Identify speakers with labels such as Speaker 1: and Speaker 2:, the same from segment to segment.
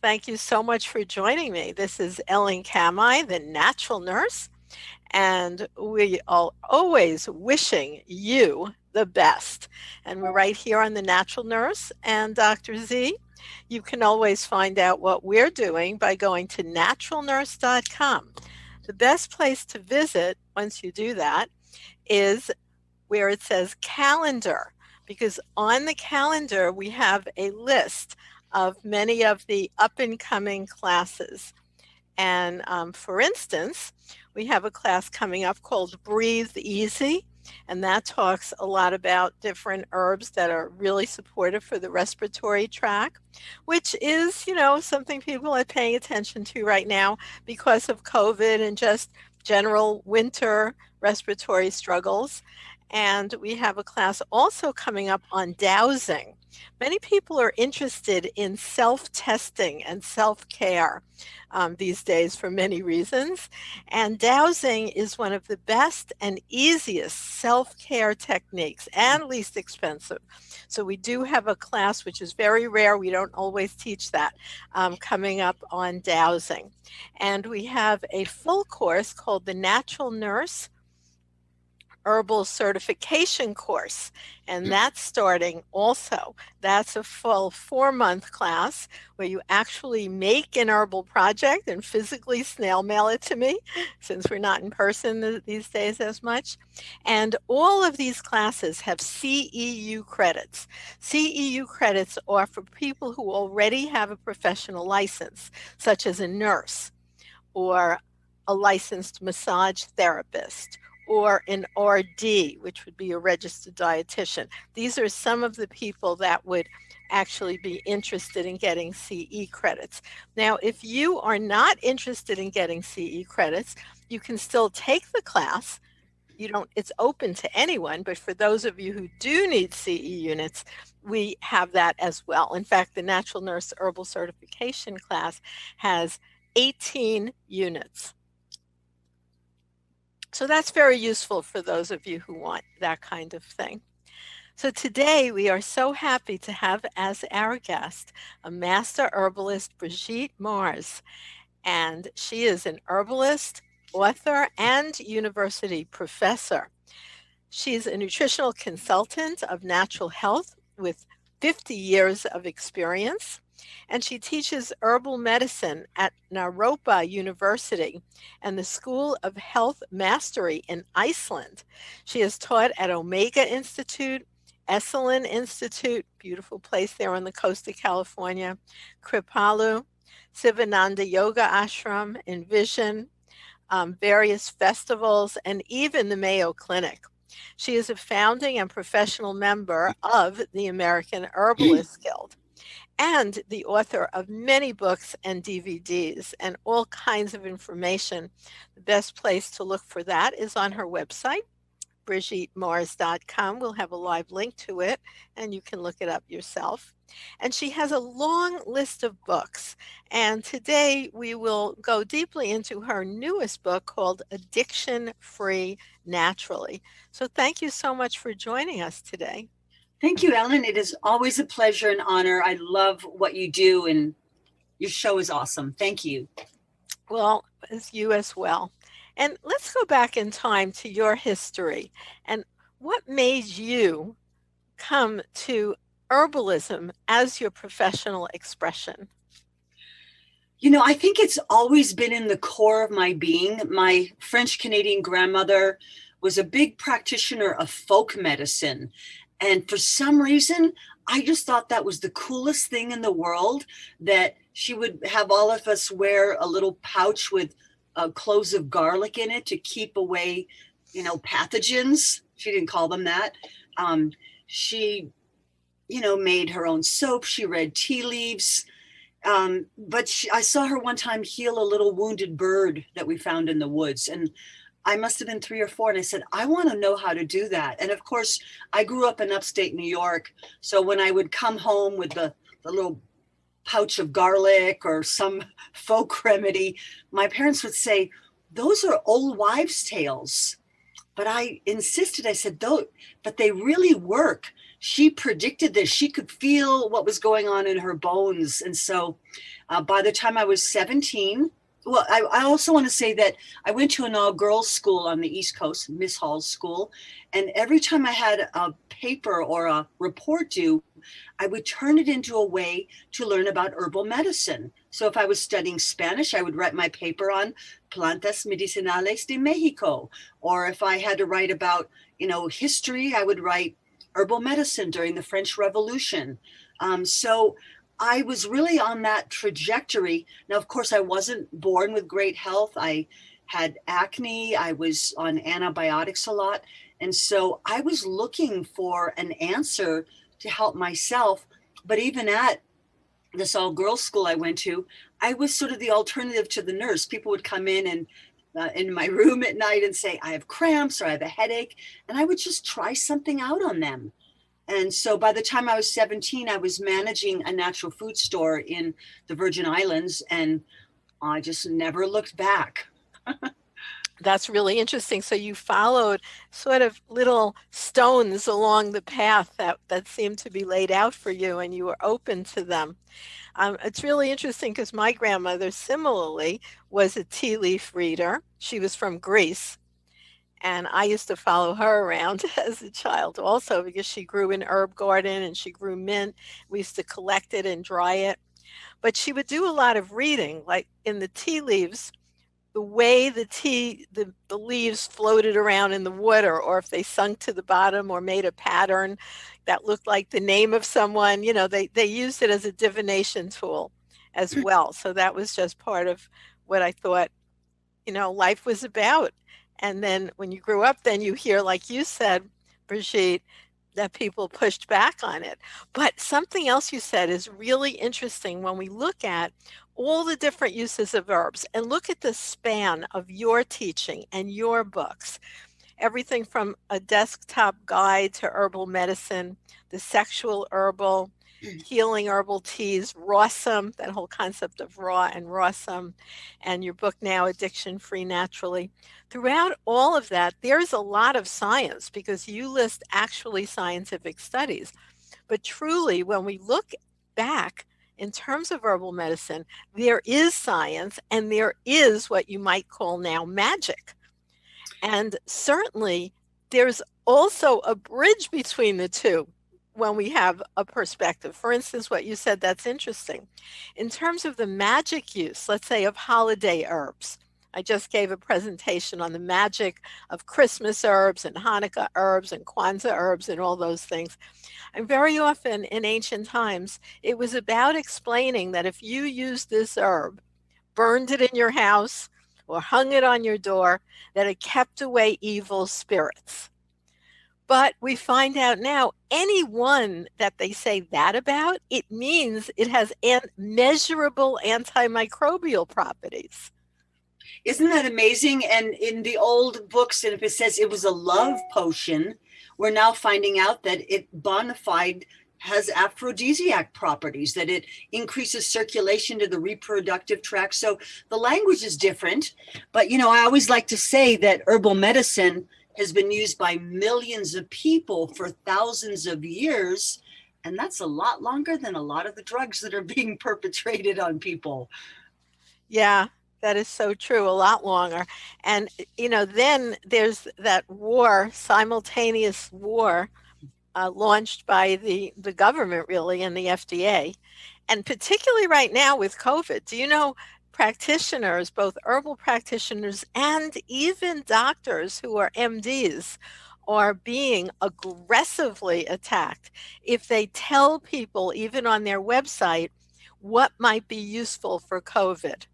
Speaker 1: Thank you so much for joining me. This is Ellen Kamai, the natural nurse, and we are always wishing you the best. And we're right here on the Natural Nurse and Dr. Z. You can always find out what we're doing by going to naturalnurse.com. The best place to visit once you do that is where it says calendar, because on the calendar we have a list of many of the up and coming classes. And for instance, we have a class coming up called Breathe Easy, and that talks a lot about different herbs that are really supportive for the respiratory tract, which is, something people are paying attention to right now because of COVID and just general winter respiratory struggles. And we have a class also coming up on dowsing. Many people are interested in self-testing and self-care these days for many reasons. And dowsing is one of the best and easiest self-care techniques and least expensive. So we do have a class, which is very rare. We don't always teach that, coming up on dowsing. And we have a full course called the Natural Nurse Herbal Certification course, and that's starting also. That's a full 4-month class where you actually make an herbal project and physically snail mail it to me, since we're not in person these days as much. And all of these classes have CEU credits. CEU credits are for people who already have a professional license, such as a nurse or a licensed massage therapist, or an RD, which would be a registered dietitian. These are some of the people that would actually be interested in getting CE credits. Now, if you are not interested in getting CE credits, you can still take the class. It's open to anyone, but for those of you who do need CE units, we have that as well. In fact, the Natural Nurse Herbal Certification class has 18 units. So that's very useful for those of you who want that kind of thing. So today we are so happy to have as our guest a master herbalist, Brigitte Mars. And she is an herbalist, author, and university professor. She's a nutritional consultant of natural health with 50 years of experience. And she teaches herbal medicine at Naropa University and the School of Health Mastery in Iceland. She has taught at Omega Institute, Esalen Institute, beautiful place there on the coast of California, Kripalu, Sivananda Yoga Ashram, Envision, various festivals, and even the Mayo Clinic. She is a founding and professional member of the American Herbalist Guild, and the author of many books and DVDs and all kinds of information. The best place to look for that is on her website, BrigitteMars.com. We'll have a live link to it, and you can look it up yourself. And she has a long list of books. And today we will go deeply into her newest book called Addiction Free Naturally. So thank you so much for joining us today.
Speaker 2: Thank you, Ellen. It is always a pleasure and honor. I love what you do, and your show is awesome. Thank you.
Speaker 1: Well, as you as well. And let's go back in time to your history. And what made you come to herbalism as your professional expression?
Speaker 2: I think it's always been in the core of my being. My French-Canadian grandmother was a big practitioner of folk medicine. And for some reason, I just thought that was the coolest thing in the world, that she would have all of us wear a little pouch with cloves of garlic in it to keep away, pathogens. She didn't call them that. She, made her own soap. She read tea leaves. But I saw her one time heal a little wounded bird that we found in the woods. And I must have been 3 or 4. And I said, I want to know how to do that. And of course, I grew up in upstate New York. So when I would come home with the little pouch of garlic or some folk remedy, my parents would say, those are old wives' tales. But I insisted, I said, but they really work. She predicted this. She could feel what was going on in her bones. And so By the time I was 17, well, I also want to say that I went to an all-girls school on the East Coast, Miss Hall's school, and every time I had a paper or a report due, I would turn it into a way to learn about herbal medicine. So if I was studying Spanish, I would write my paper on plantas medicinales de Mexico. Or if I had to write about, history, I would write herbal medicine during the French Revolution. So I was really on that trajectory. Now, of course, I wasn't born with great health. I had acne. I was on antibiotics a lot. And so I was looking for an answer to help myself. But even at this all-girls school I went to, I was sort of the alternative to the nurse. People would come in my room at night and say, I have cramps or I have a headache. And I would just try something out on them. And so by the time I was 17, I was managing a natural food store in the Virgin Islands, and I just never looked back.
Speaker 1: That's really interesting. So you followed sort of little stones along the path that seemed to be laid out for you, and you were open to them. It's really interesting because my grandmother similarly was a tea leaf reader. She was from Greece. And I used to follow her around as a child also because she grew an herb garden and she grew mint. We used to collect it and dry it. But she would do a lot of reading, like in the tea leaves, the way the leaves floated around in the water, or if they sunk to the bottom or made a pattern that looked like the name of someone, they used it as a divination tool as well. So that was just part of what I thought, life was about. And then when you grew up, then you hear, like you said, Brigitte, that people pushed back on it. But something else you said is really interesting when we look at all the different uses of herbs and look at the span of your teaching and your books. Everything from a desktop guide to herbal medicine, the sexual herbal, healing herbal teas, rawsome, that whole concept of raw and rawsome, and your book now, Addiction Free Naturally. Throughout all of that, there's a lot of science because you list actually scientific studies. But truly, when we look back in terms of herbal medicine, there is science and there is what you might call now magic. And certainly, there's also a bridge between the two when we have a perspective. For instance, what you said, that's interesting. In terms of the magic use, let's say, of holiday herbs, I just gave a presentation on the magic of Christmas herbs and Hanukkah herbs and Kwanzaa herbs and all those things. And very often in ancient times, it was about explaining that if you used this herb, burned it in your house, or hung it on your door, that it kept away evil spirits. But we find out now, anyone that they say that about, it means it has measurable antimicrobial properties.
Speaker 2: Isn't that amazing? And in the old books, and if it says it was a love potion, we're now finding out that it bona fide has aphrodisiac properties, that it increases circulation to the reproductive tract. So the language is different. But, I always like to say that herbal medicine has been used by millions of people for thousands of years. And that's a lot longer than a lot of the drugs that are being perpetrated on people.
Speaker 1: Yeah, that is so true, a lot longer. And, then there's that simultaneous war launched by the government really and the FDA. And particularly right now with COVID, do you know practitioners, both herbal practitioners and even doctors who are MDs, are being aggressively attacked if they tell people, even on their website, what might be useful for COVID?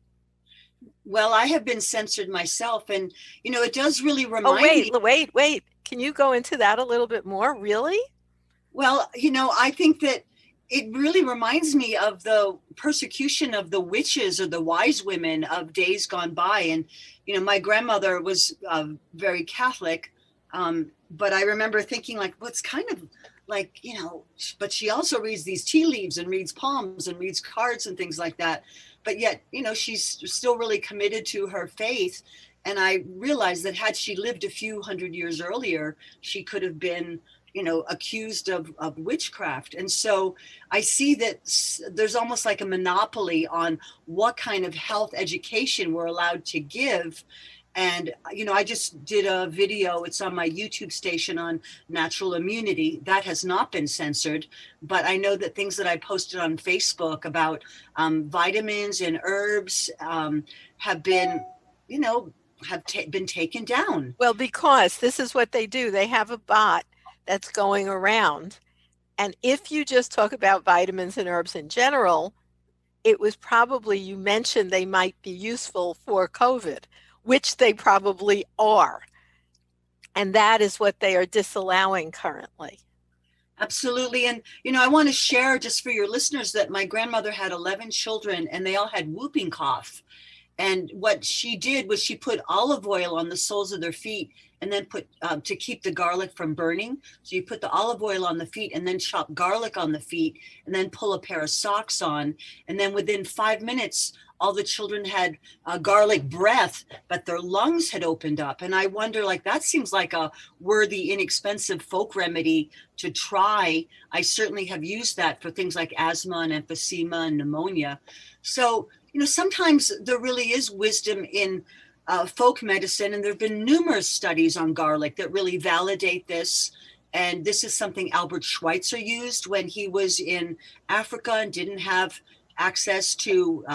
Speaker 2: Well, I have been censored myself, and it does really remind me.
Speaker 1: Wait. Can you go into that a little bit more? Really?
Speaker 2: Well, I think that it really reminds me of the persecution of the witches or the wise women of days gone by. And, my grandmother was very Catholic, but I remember thinking what's kind of like, but she also reads these tea leaves and reads palms and reads cards and things like that. But yet, she's still really committed to her faith. And I realized that had she lived a few hundred years earlier, she could have been accused of witchcraft. And so I see that there's almost like a monopoly on what kind of health education we're allowed to give. And, I just did a video, it's on my YouTube station, on natural immunity. That has not been censored, but I know that things that I posted on Facebook about vitamins and herbs have been, been taken down.
Speaker 1: Well, because this is what they do. They have a bot that's going around. And if you just talk about vitamins and herbs in general, it was probably, you mentioned they might be useful for COVID, which they probably are. And that is what they are disallowing currently.
Speaker 2: Absolutely. And, I want to share just for your listeners that my grandmother had 11 children and they all had whooping cough. And what she did was she put olive oil on the soles of their feet and then put to keep the garlic from burning. So you put the olive oil on the feet and then chop garlic on the feet and then pull a pair of socks on. And then within 5 minutes, all the children had garlic breath, but their lungs had opened up. And I wonder, that seems like a worthy, inexpensive folk remedy to try. I certainly have used that for things like asthma and emphysema and pneumonia. So, sometimes there really is wisdom in folk medicine, and there have been numerous studies on garlic that really validate this. And this is something Albert Schweitzer used when he was in Africa and didn't have access to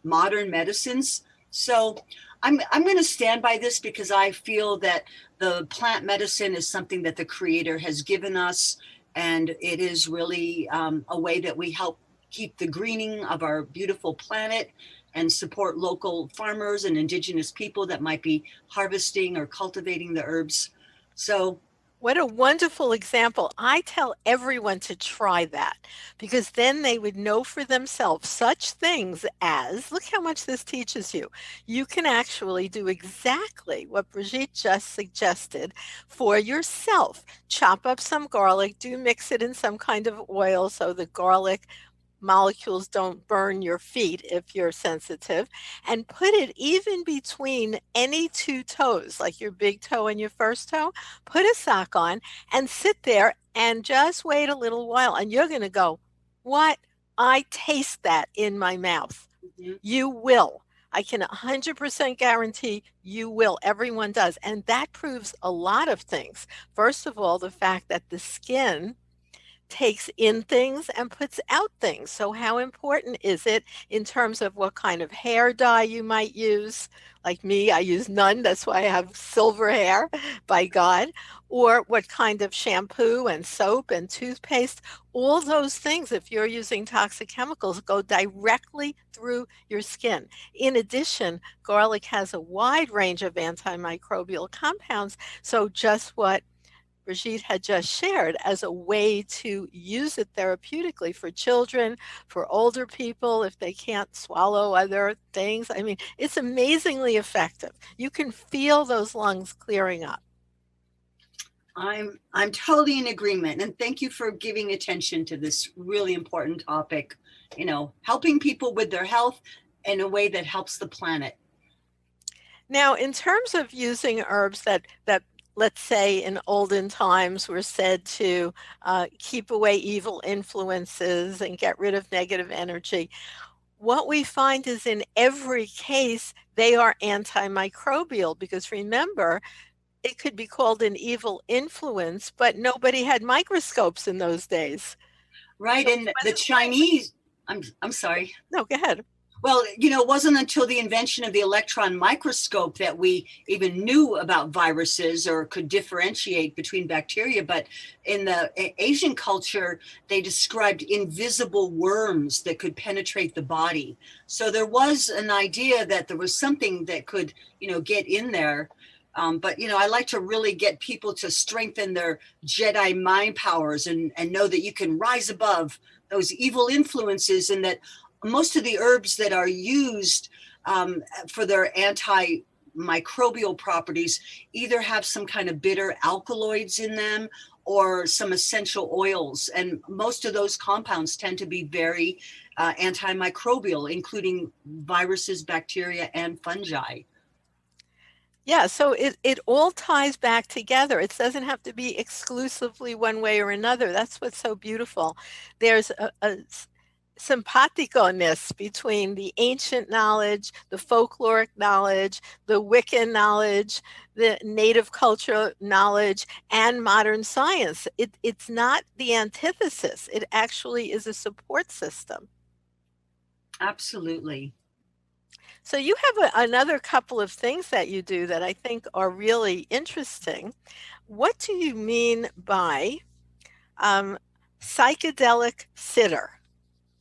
Speaker 2: modern medicines. So I'm going to stand by this because I feel that the plant medicine is something that the Creator has given us, and it is really a way that we help keep the greening of our beautiful planet and support local farmers and indigenous people that might be harvesting or cultivating the herbs. So
Speaker 1: what a wonderful example. I tell everyone to try that because then they would know for themselves such things as, look how much this teaches you. You can actually do exactly what Brigitte just suggested for yourself. Chop up some garlic, do mix it in some kind of oil so the garlic molecules don't burn your feet if you're sensitive, and put it even between any two toes, like your big toe and your first toe. Put a sock on and sit there and just wait a little while, and you're going to go, what? I taste that in my mouth. Mm-hmm. You will. I can 100% guarantee you will. Everyone does. And that proves a lot of things. First of all, the fact that the skin takes in things and puts out things. So how important is it in terms of what kind of hair dye you might use? Like me, I use none. That's why I have silver hair, by God. Or what kind of shampoo and soap and toothpaste. All those things, if you're using toxic chemicals, go directly through your skin. In addition, garlic has a wide range of antimicrobial compounds. So just what Brigitte had just shared as a way to use it therapeutically for children, for older people, if they can't swallow other things. I mean, it's amazingly effective. You can feel those lungs clearing up.
Speaker 2: I'm totally in agreement. And thank you for giving attention to this really important topic, helping people with their health in a way that helps the planet.
Speaker 1: Now, in terms of using herbs that let's say in olden times were said to keep away evil influences and get rid of negative energy, what we find is in every case, they are antimicrobial because remember, it could be called an evil influence, but nobody had microscopes in those days.
Speaker 2: Right. So and the Chinese, I'm sorry.
Speaker 1: No, go ahead.
Speaker 2: Well, it wasn't until the invention of the electron microscope that we even knew about viruses or could differentiate between bacteria. But in the Asian culture, they described invisible worms that could penetrate the body. So there was an idea that there was something that could, get in there. But, I like to really get people to strengthen their Jedi mind powers and know that you can rise above those evil influences, and that most of the herbs that are used for their antimicrobial properties either have some kind of bitter alkaloids in them or some essential oils. And most of those compounds tend to be very antimicrobial, including viruses, bacteria, and fungi.
Speaker 1: Yeah, so it all ties back together. It doesn't have to be exclusively one way or another. That's what's so beautiful. There's a simpatico-ness between the ancient knowledge, the folkloric knowledge, the Wiccan knowledge, the native culture knowledge, and modern science. It's not the antithesis. It actually is a support system.
Speaker 2: Absolutely.
Speaker 1: So you have another couple of things that you do that I think are really interesting. What do you mean by um, psychedelic sitter?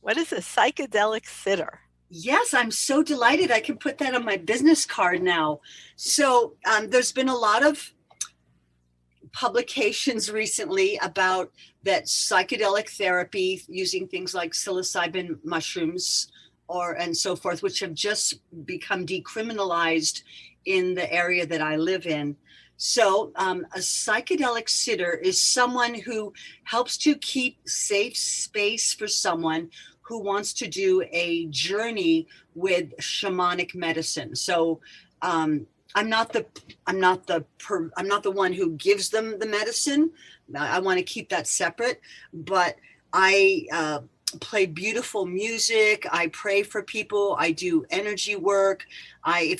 Speaker 1: What is a psychedelic sitter?
Speaker 2: Yes, I'm so delighted. I can put that on my business card now. So there's been a lot of publications recently about that psychedelic therapy using things like psilocybin mushrooms or and so forth, which have just become decriminalized in the area that I live in. So a psychedelic sitter is someone who helps to keep safe space for someone who wants to do a journey with shamanic medicine. So I'm not the one who gives them the medicine. I want to keep that separate, but I play beautiful music. I pray for people. I do energy work. I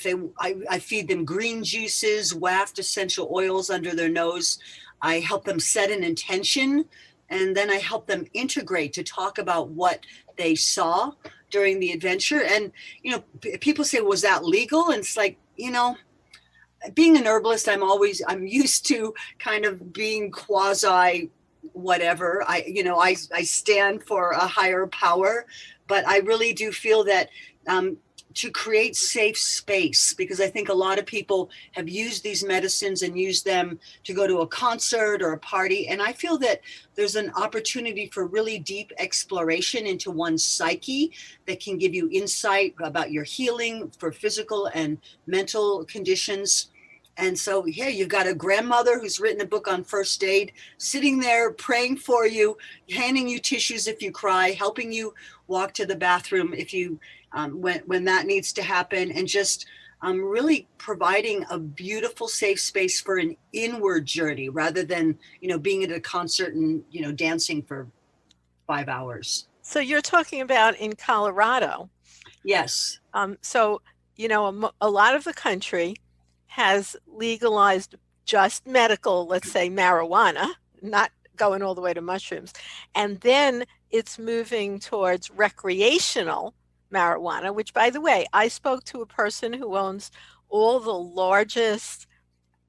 Speaker 2: feed them green juices, waft essential oils under their nose. I help them set an intention, and then I help them integrate to talk about what they saw during the adventure. And people say, "Was that legal?" And it's like, being an herbalist, I'm used to kind of being quasi whatever. I stand for a higher power, but I really do feel that to create safe space, because I think a lot of people have used these medicines and used them to go to a concert or a party. And I feel that there's an opportunity for really deep exploration into one's psyche that can give you insight about your healing for physical and mental conditions. And so here you've got a grandmother who's written a book on first aid, sitting there praying for you, handing you tissues if you cry, helping you walk to the bathroom if you when that needs to happen, and just really providing a beautiful safe space for an inward journey rather than being at a concert and dancing for 5 hours.
Speaker 1: So you're talking about in Colorado.
Speaker 2: Yes.
Speaker 1: So a lot of the country has legalized just medical, let's say marijuana, not going all the way to mushrooms. And then it's moving towards recreational marijuana, which, by the way, I spoke to a person who owns all the largest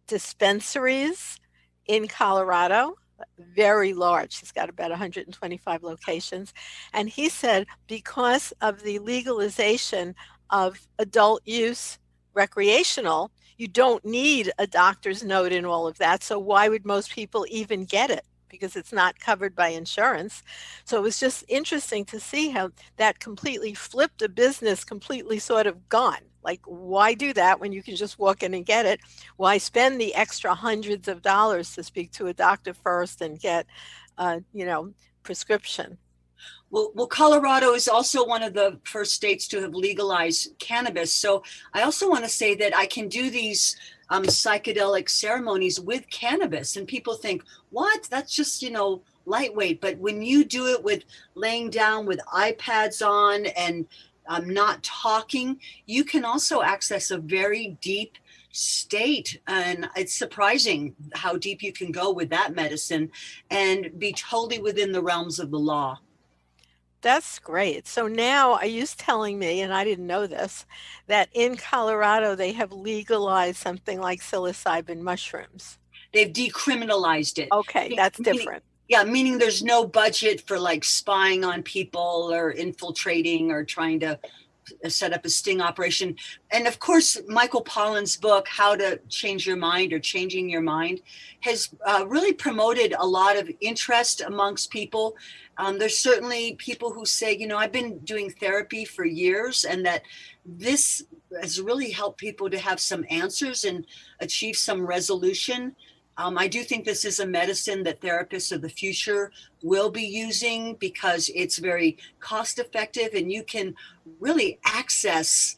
Speaker 1: dispensaries in Colorado, very large. He's got about 125 locations. And he said because of the legalization of adult use recreational, you don't need a doctor's note and all of that. So why would most people even get it? Because it's not covered by insurance. So it was just interesting to see how that completely flipped a business, completely sort of gone. Like, why do that when you can just walk in and get it? Why spend the extra hundreds of dollars to speak to a doctor first and get, prescription?
Speaker 2: Well, Colorado is also one of the first states to have legalized cannabis. So I also want to say that I can do these psychedelic ceremonies with cannabis. And people think, what? That's just, lightweight. But when you do it with laying down with iPads on and not talking, you can also access a very deep state. And it's surprising how deep you can go with that medicine and be totally within the realms of the law.
Speaker 1: That's great. So now are you telling me, and I didn't know this, that in Colorado they have legalized something like psilocybin mushrooms?
Speaker 2: They've decriminalized it.
Speaker 1: Okay, that's
Speaker 2: Meaning,
Speaker 1: different.
Speaker 2: yeah, meaning there's no budget for like spying on people or infiltrating or trying to set up a sting operation. And of course, Michael Pollan's book, How to Change Your Mind or Changing Your Mind, has really promoted a lot of interest amongst people. There's certainly people who say, I've been doing therapy for years, and that this has really helped people to have some answers and achieve some resolution. I do think this is a medicine that therapists of the future will be using because it's very cost effective and you can really access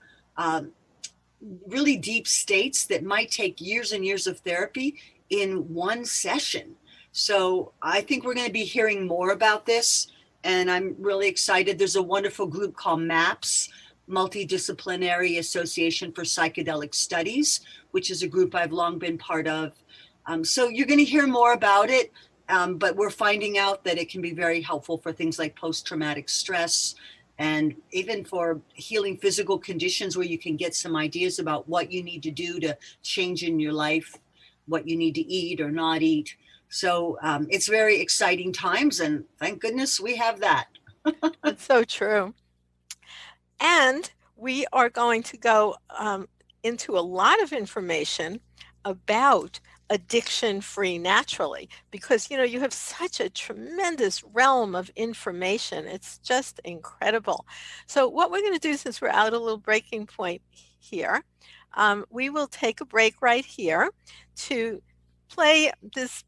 Speaker 2: really deep states that might take years and years of therapy in one session. So I think we're going to be hearing more about this, and I'm really excited. There's a wonderful group called MAPS, Multidisciplinary Association for Psychedelic Studies, which is a group I've long been part of. So you're going to hear more about it, but we're finding out that it can be very helpful for things like post-traumatic stress, and even for healing physical conditions where you can get some ideas about what you need to do to change in your life, what you need to eat or not eat. So it's very exciting times, and thank goodness we have that.
Speaker 1: That's so true. And we are going to go into a lot of information about addiction-free naturally, because you have such a tremendous realm of information. It's just incredible. So what we're going to do, since we're at a little breaking point here, we will take a break right here to play this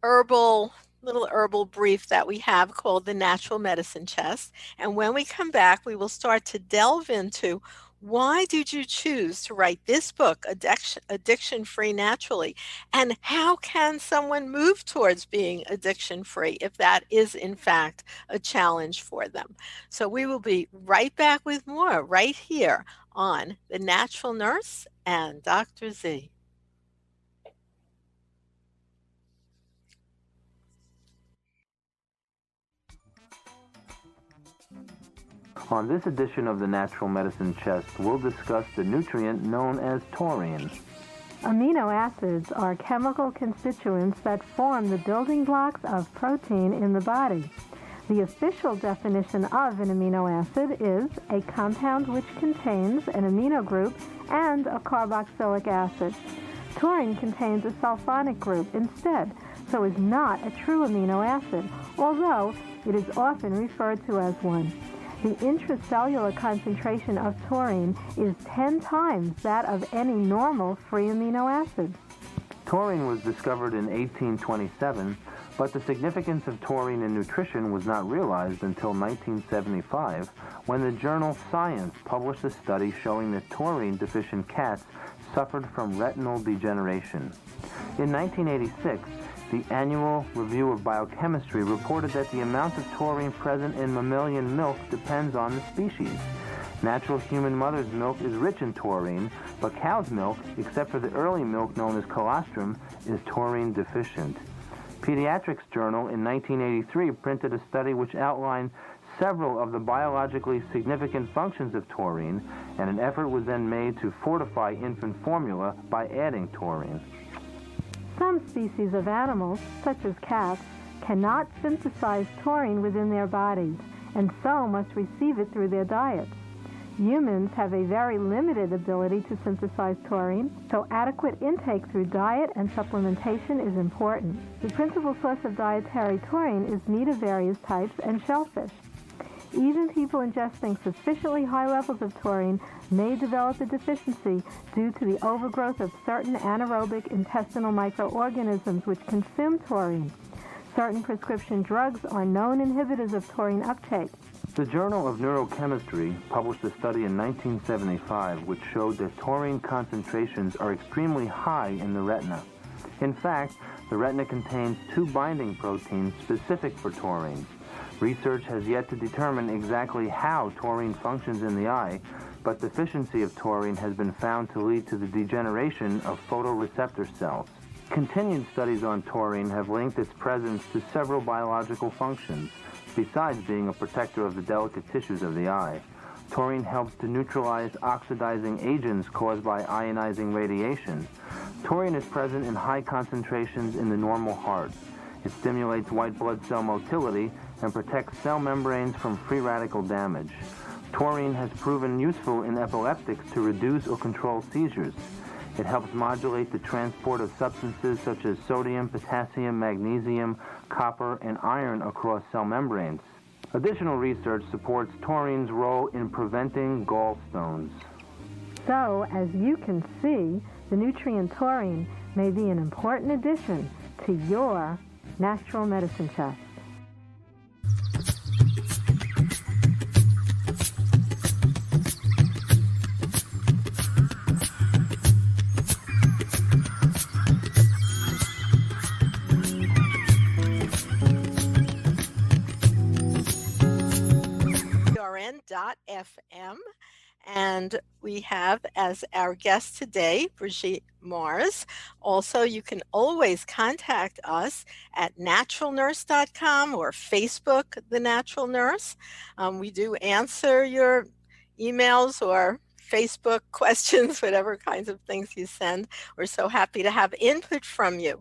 Speaker 1: little herbal brief that we have called the Natural Medicine Chest. And when we come back, we will start to delve into why did you choose to write this book, Addiction-Free Naturally? And how can someone move towards being addiction-free if that is, in fact, a challenge for them? So we will be right back with more right here on The Natural Nurse and Dr. Z.
Speaker 3: On this edition of the Natural Medicine Chest, we'll discuss the nutrient known as taurine.
Speaker 4: Amino acids are chemical constituents that form the building blocks of protein in the body. The official definition of an amino acid is a compound which contains an amino group and a carboxylic acid. Taurine contains a sulfonic group instead, so is not a true amino acid, although it is often referred to as one. The intracellular concentration of taurine is 10 times that of any normal free amino acid.
Speaker 3: Taurine was discovered in 1827, but the significance of taurine in nutrition was not realized until 1975, when the journal Science published a study showing that taurine-deficient cats suffered from retinal degeneration. In 1986, the Annual Review of Biochemistry reported that the amount of taurine present in mammalian milk depends on the species. Natural human mother's milk is rich in taurine, but cow's milk, except for the early milk known as colostrum, is taurine deficient. Pediatrics Journal in 1983 printed a study which outlined several of the biologically significant functions of taurine, and an effort was then made to fortify infant formula by adding taurine.
Speaker 4: Some species of animals, such as cats, cannot synthesize taurine within their bodies, and so must receive it through their diets. Humans have a very limited ability to synthesize taurine, so adequate intake through diet and supplementation is important. The principal source of dietary taurine is meat of various types and shellfish. Even people ingesting sufficiently high levels of taurine may develop a deficiency due to the overgrowth of certain anaerobic intestinal microorganisms which consume taurine. Certain prescription drugs are known inhibitors of taurine uptake.
Speaker 3: The Journal of Neurochemistry published a study in 1975 which showed that taurine concentrations are extremely high in the retina. In fact, the retina contains 2 binding proteins specific for taurine. Research has yet to determine exactly how taurine functions in the eye, but deficiency of taurine has been found to lead to the degeneration of photoreceptor cells. Continued studies on taurine have linked its presence to several biological functions, besides being a protector of the delicate tissues of the eye. Taurine helps to neutralize oxidizing agents caused by ionizing radiation. Taurine is present in high concentrations in the normal heart. It stimulates white blood cell motility and protects cell membranes from free radical damage. Taurine has proven useful in epileptics to reduce or control seizures. It helps modulate the transport of substances such as sodium, potassium, magnesium, copper, and iron across cell membranes. Additional research supports taurine's role in preventing gallstones.
Speaker 4: So, as you can see, the nutrient taurine may be an important addition to your natural medicine chest.
Speaker 1: And we have as our guest today, Brigitte Mars. Also, you can always contact us at naturalnurse.com or Facebook, The Natural Nurse. We do answer your emails or Facebook questions, whatever kinds of things you send. We're so happy to have input from you.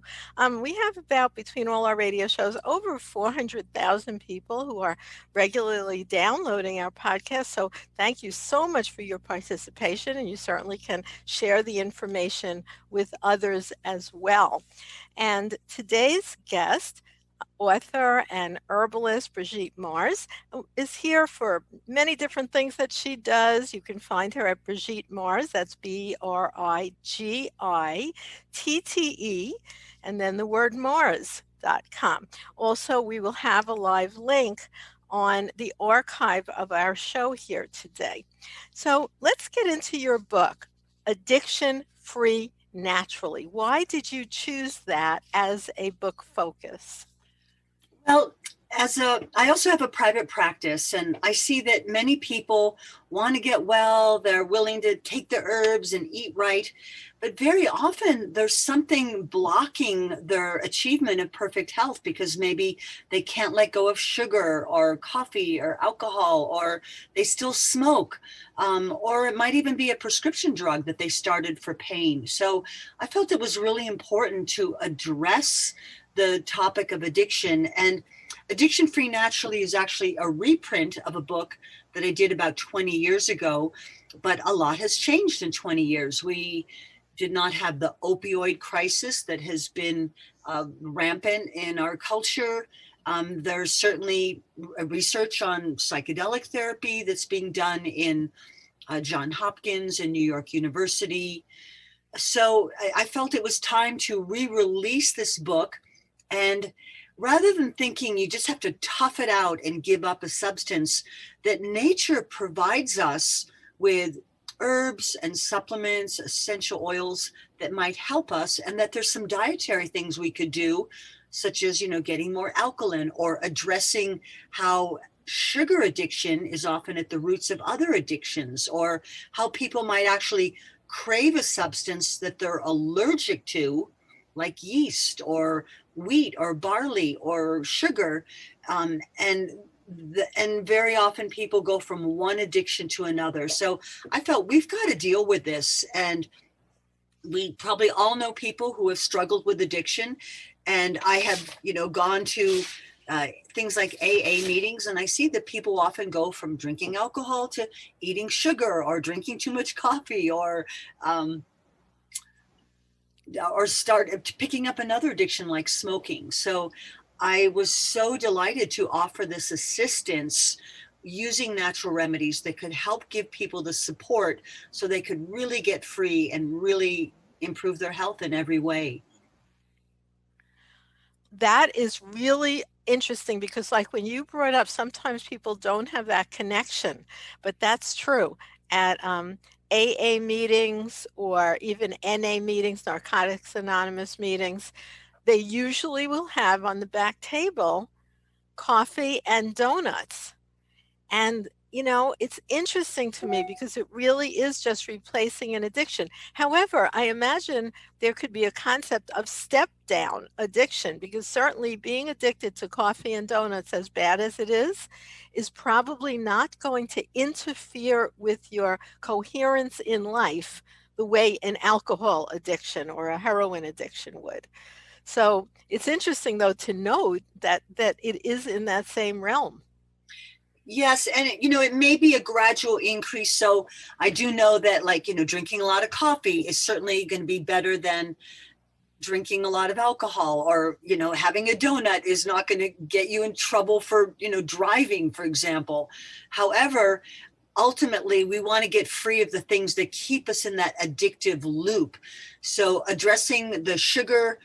Speaker 1: We have about, between all our radio shows, over 400,000 people who are regularly downloading our podcast. So thank you so much for your participation, and you certainly can share the information with others as well. And today's guest, author and herbalist Brigitte Mars, is here for many different things that she does. You can find her at Brigitte Mars, that's BRIGITTE, and then the word Mars.com. Also, we will have a live link on the archive of our show here today. So let's get into your book, Addiction Free Naturally. Why did you choose that as a book focus?
Speaker 2: Well, I also have a private practice, and I see that many people want to get well. They're willing to take the herbs and eat right, but very often there's something blocking their achievement of perfect health because maybe they can't let go of sugar or coffee or alcohol, or they still smoke, or it might even be a prescription drug that they started for pain. So I felt it was really important to address the topic of addiction. And Addiction Free Naturally is actually a reprint of a book that I did about 20 years ago, but a lot has changed in 20 years. We did not have the opioid crisis that has been rampant in our culture. There's certainly research on psychedelic therapy that's being done in Johns Hopkins and New York University. So I felt it was time to re-release this book. And rather than thinking you just have to tough it out and give up a substance, that nature provides us with herbs and supplements, essential oils that might help us, and that there's some dietary things we could do, such as, getting more alkaline or addressing how sugar addiction is often at the roots of other addictions, or how people might actually crave a substance that they're allergic to, like yeast or wheat or barley or sugar. And very often people go from one addiction to another. So I felt we've got to deal with this. And we probably all know people who have struggled with addiction. And I have, gone to things like AA meetings, and I see that people often go from drinking alcohol to eating sugar or drinking too much coffee, or start picking up another addiction like smoking. So I was so delighted to offer this assistance using natural remedies that could help give people the support so they could really get free and really improve their health in every way.
Speaker 1: That is really interesting because, like when you brought up, sometimes people don't have that connection, but that's true. At AA meetings or even NA meetings, Narcotics Anonymous meetings, they usually will have on the back table coffee and donuts. And, it's interesting to me because it really is just replacing an addiction. However, I imagine there could be a concept of step down addiction, because certainly being addicted to coffee and donuts, as bad as it is probably not going to interfere with your coherence in life the way an alcohol addiction or a heroin addiction would. So it's interesting, though, to note that it is in that same realm.
Speaker 2: Yes. And, it may be a gradual increase. So I do know that, drinking a lot of coffee is certainly going to be better than drinking a lot of alcohol, or, having a donut is not going to get you in trouble for, driving, for example. However, ultimately, we want to get free of the things that keep us in that addictive loop. So addressing the sugar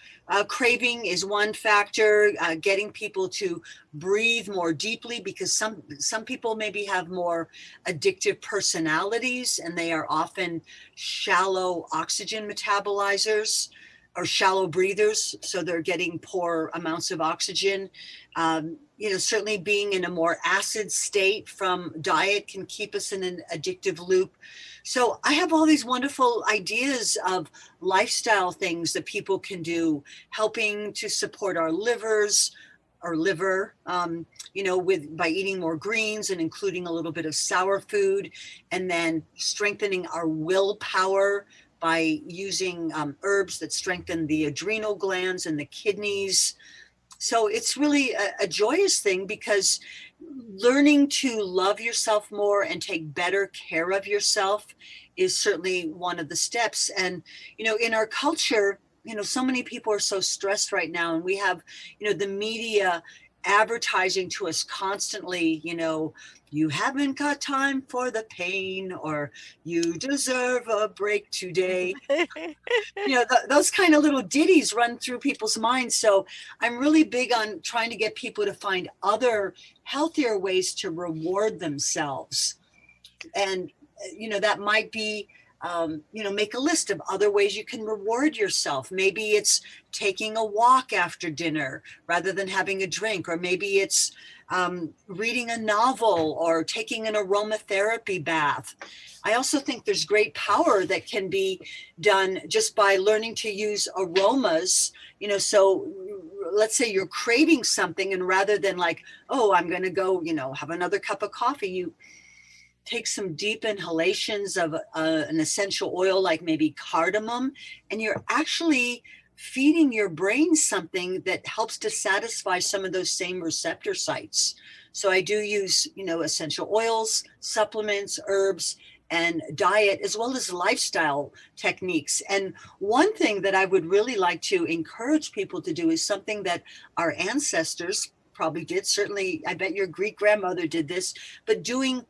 Speaker 2: craving is one factor, getting people to breathe more deeply, because some people maybe have more addictive personalities and they are often shallow oxygen metabolizers or shallow breathers. So they're getting poor amounts of oxygen. certainly being in a more acid state from diet can keep us in an addictive loop. So I have all these wonderful ideas of lifestyle things that people can do, helping to support our livers, our liver, by eating more greens and including a little bit of sour food, and then strengthening our willpower by using herbs that strengthen the adrenal glands and the kidneys. So it's really a joyous thing, because learning to love yourself more and take better care of yourself is certainly one of the steps. And, in our culture, so many people are so stressed right now, and we have, the media advertising to us constantly, you haven't got time for the pain, or you deserve a break today. Those kind of little ditties run through people's minds. So I'm really big on trying to get people to find other healthier ways to reward themselves. And, that might be, make a list of other ways you can reward yourself. Maybe it's taking a walk after dinner rather than having a drink, or maybe it's reading a novel or taking an aromatherapy bath. I also think there's great power that can be done just by learning to use aromas. So let's say you're craving something, and rather than like, oh, I'm going to go, have another cup of coffee, you take some deep inhalations of an essential oil, like maybe cardamom, and you're actually feeding your brain something that helps to satisfy some of those same receptor sites. So I do use, essential oils, supplements, herbs, and diet, as well as lifestyle techniques. And one thing that I would really like to encourage people to do is something that our ancestors probably did. Certainly, I bet your Greek grandmother did this, but doing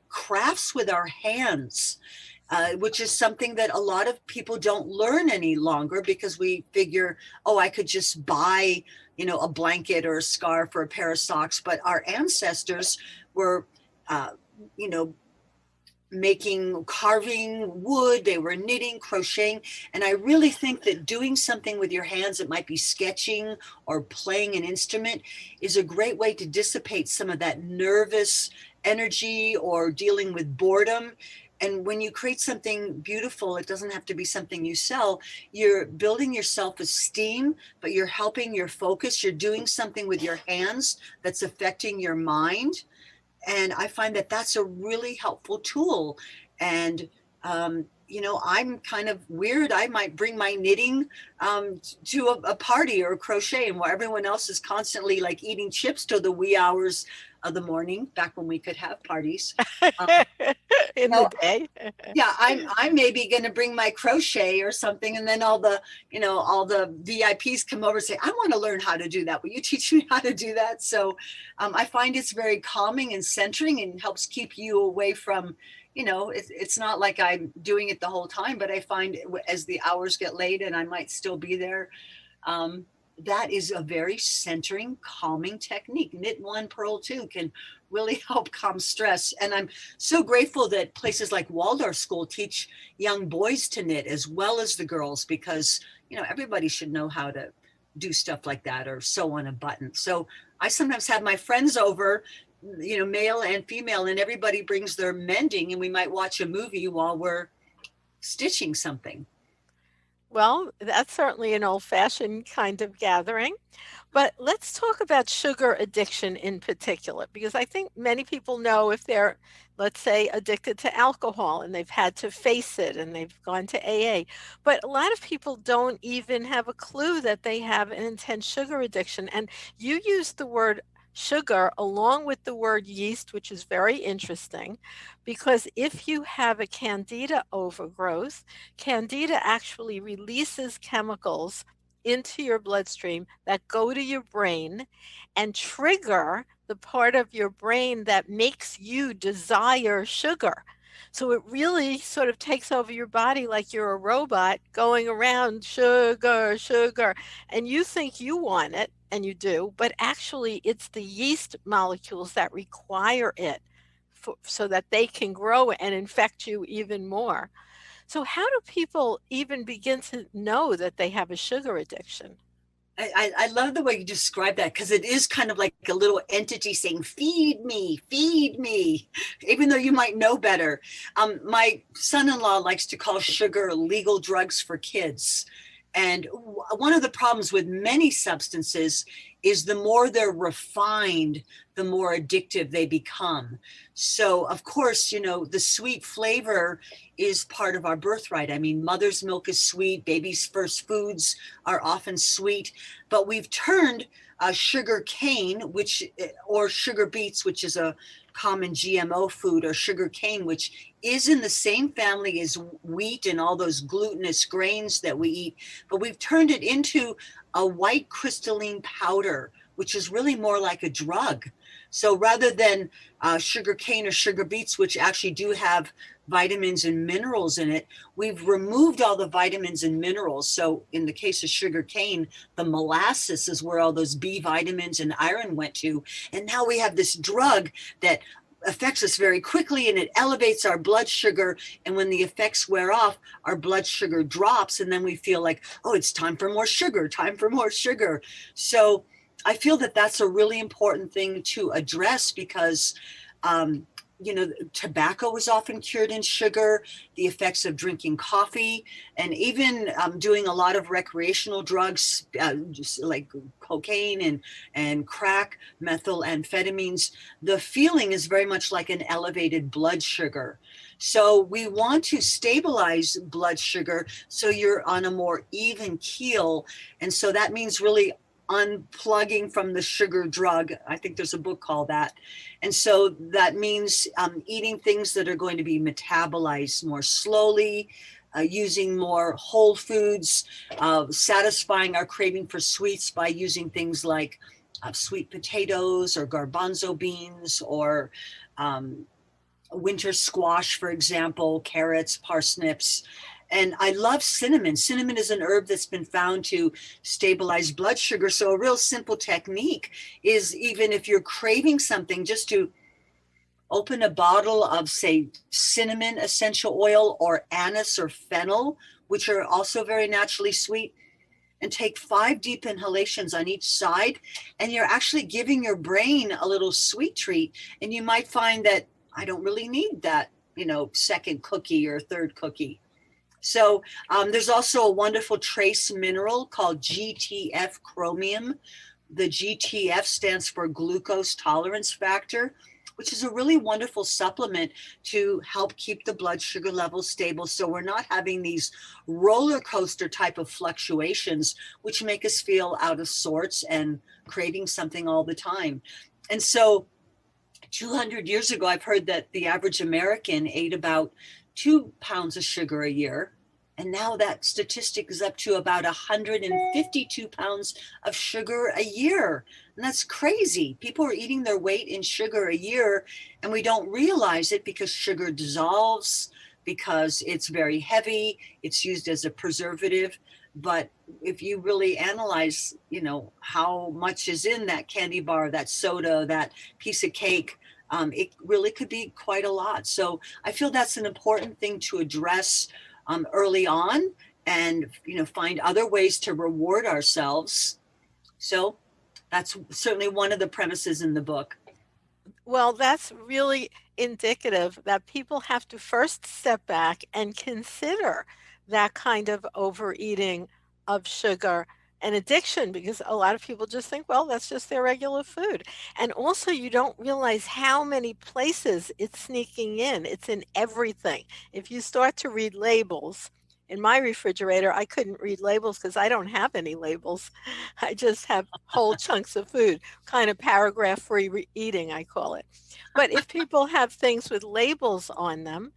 Speaker 2: crafts with our hands, which is something that a lot of people don't learn any longer, because we figure, oh, I could just buy, a blanket or a scarf or a pair of socks. But our ancestors were, carving wood, they were knitting, crocheting. And I really think that doing something with your hands, it might be sketching or playing an instrument, is a great way to dissipate some of that nervous energy or dealing with boredom. And when you create something beautiful, it doesn't have to be something you sell. You're building your self-esteem, but you're helping your focus. You're doing something with your hands that's affecting your mind. And I find that that's a really helpful tool. And, I'm kind of weird. I might bring my knitting to a party or a crochet, and while everyone else is constantly like eating chips till the wee hours of the morning, back when we could have parties.
Speaker 1: In the day.
Speaker 2: Yeah, I'm maybe going to bring my crochet or something, and then all the VIPs come over and say, I want to learn how to do that. Will you teach me how to do that? So I find it's very calming and centering, and helps keep you away from, it's not like I'm doing it the whole time, but I find as the hours get late and I might still be there, that is a very centering, calming technique. Knit one, purl two can really help calm stress. And I'm so grateful that places like Waldorf School teach young boys to knit as well as the girls, because, everybody should know how to do stuff like that, or sew on a button. So I sometimes have my friends over, male and female, and everybody brings their mending, and we might watch a movie while we're stitching something.
Speaker 1: Well, that's certainly an old-fashioned kind of gathering. But let's talk about sugar addiction in particular, because I think many people know if they're, let's say, addicted to alcohol and they've had to face it and they've gone to AA. But a lot of people don't even have a clue that they have an intense sugar addiction. And you used the word sugar along with the word yeast, which is very interesting, because if you have a candida overgrowth, candida actually releases chemicals into your bloodstream that go to your brain and trigger the part of your brain that makes you desire sugar. So it really sort of takes over your body like you're a robot going around sugar, sugar, and you think you want it, and you do, but actually it's the yeast molecules that require it so that they can grow and infect you even more. So how do people even begin to know that they have a sugar addiction?
Speaker 2: I love the way you describe that, because it is kind of like a little entity saying, feed me, even though you might know better. My son-in-law likes to call sugar legal drugs for kids. And one of the problems with many substances is the more they're refined, the more addictive they become. So, of course, the sweet flavor is part of our birthright. I mean, mother's milk is sweet, baby's first foods are often sweet, but we've turned sugar cane, or sugar beets, which is a common GMO food, or sugar cane, which is in the same family as wheat and all those glutinous grains that we eat, but we've turned it into a white crystalline powder, which is really more like a drug. So rather than sugar cane or sugar beets, which actually do have vitamins and minerals in it, we've removed all the vitamins and minerals. So in the case of sugar cane, the molasses is where all those B vitamins and iron went to. And now we have this drug that affects us very quickly, and it elevates our blood sugar. And when the effects wear off, our blood sugar drops, and then we feel like, oh, it's time for more sugar, time for more sugar. So I feel that that's a really important thing to address, because tobacco is often cured in sugar, the effects of drinking coffee, and even doing a lot of recreational drugs, just like cocaine and crack, methamphetamines. The feeling is very much like an elevated blood sugar. So we want to stabilize blood sugar so you're on a more even keel. And so that means really unplugging from the sugar drug. I think there's a book called that. And so that means eating things that are going to be metabolized more slowly, using more whole foods, satisfying our craving for sweets by using things like sweet potatoes or garbanzo beans, or winter squash, for example, carrots, parsnips. And I love cinnamon. Cinnamon is an herb that's been found to stabilize blood sugar. So a real simple technique is, even if you're craving something, just to open a bottle of, say, cinnamon essential oil, or anise or fennel, which are also very naturally sweet, and take 5 deep inhalations on each side. And you're actually giving your brain a little sweet treat. And you might find that I don't really need that, second cookie or third cookie. So there's also a wonderful trace mineral called Gtf Chromium. The GTF stands for glucose tolerance factor, which is a really wonderful supplement to help keep the blood sugar levels stable. So we're not having these roller coaster type of fluctuations, which make us feel out of sorts and craving something all the time. And so 200 years ago, I've heard that the average American ate about 2 pounds of sugar a year. And now that statistic is up to about 152 pounds of sugar a year. And that's crazy. People are eating their weight in sugar a year, and we don't realize it because sugar dissolves, because it's very heavy. It's used as a preservative. But if you really analyze, how much is in that candy bar, that soda, that piece of cake, it really could be quite a lot. So I feel that's an important thing to address early on, and find other ways to reward ourselves. So that's certainly one of the premises in the book.
Speaker 1: Well, that's really indicative that people have to first step back and consider that kind of overeating of sugar an addiction, because a lot of people just think, well, that's just their regular food. And also, you don't realize how many places it's sneaking in. It's in everything. If you start to read labels, in my refrigerator, I couldn't read labels because I don't have any labels. I just have whole chunks of food, kind of paragraph-free eating, I call it. But if people have things with labels on them,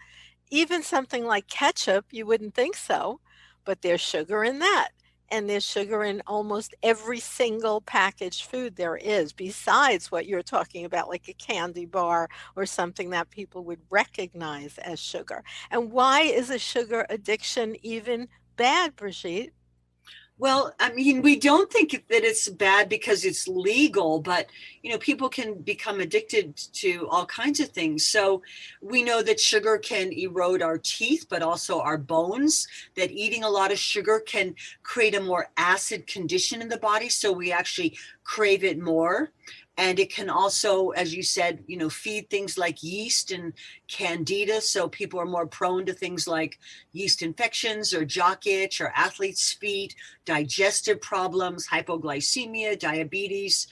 Speaker 1: even something like ketchup, you wouldn't think so, but there's sugar in that. And there's sugar in almost every single packaged food there is, besides what you're talking about, like a candy bar or something that people would recognize as sugar. And why is a sugar addiction even bad, Brigitte?
Speaker 2: Well, I mean, we don't think that it's bad because it's legal, but, people can become addicted to all kinds of things. So we know that sugar can erode our teeth, but also our bones, that eating a lot of sugar can create a more acid condition in the body. So we actually crave it more. And it can also, as you said, feed things like yeast and candida. So people are more prone to things like yeast infections or jock itch or athlete's feet, digestive problems, hypoglycemia, diabetes.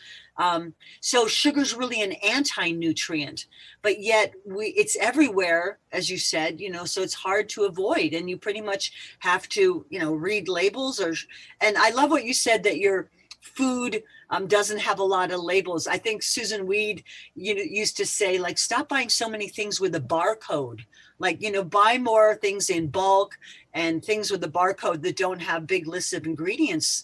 Speaker 2: So sugar is really an anti-nutrient, but yet it's everywhere, as you said, so it's hard to avoid. And you pretty much have to, read labels and I love what you said that your food doesn't have a lot of labels. I think Susan Weed used to say, like, stop buying so many things with a barcode. Like, buy more things in bulk and things with a barcode that don't have big lists of ingredients.